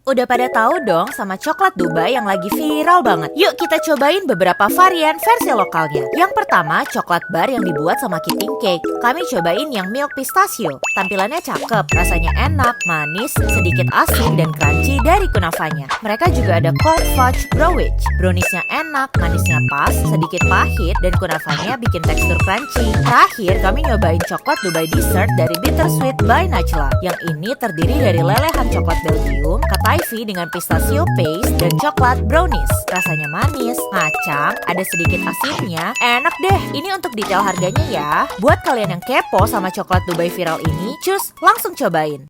Udah pada tahu dong sama coklat Dubai yang lagi viral banget. Yuk kita cobain beberapa varian versi lokalnya. Yang pertama, coklat bar yang dibuat sama Kiting Cake. Kami cobain yang milk pistachio. Tampilannya cakep, rasanya enak, manis, sedikit asin dan crunchy dari kunafanya. Mereka juga ada cold fudge brownie. Browniesnya enak, manisnya pas, sedikit pahit, dan kunafanya bikin tekstur crunchy. Terakhir, kami nyobain coklat Dubai dessert dari Bittersweet by Najla. Yang ini terdiri dari lelehan coklat Belgium, kataifi dengan pistachio paste, dan coklat brownies. Rasanya manis, ngacang, ada sedikit asinnya. Enak deh, ini untuk detail harganya ya. Buat kalian yang kepo sama coklat Dubai viral ini, cus langsung cobain.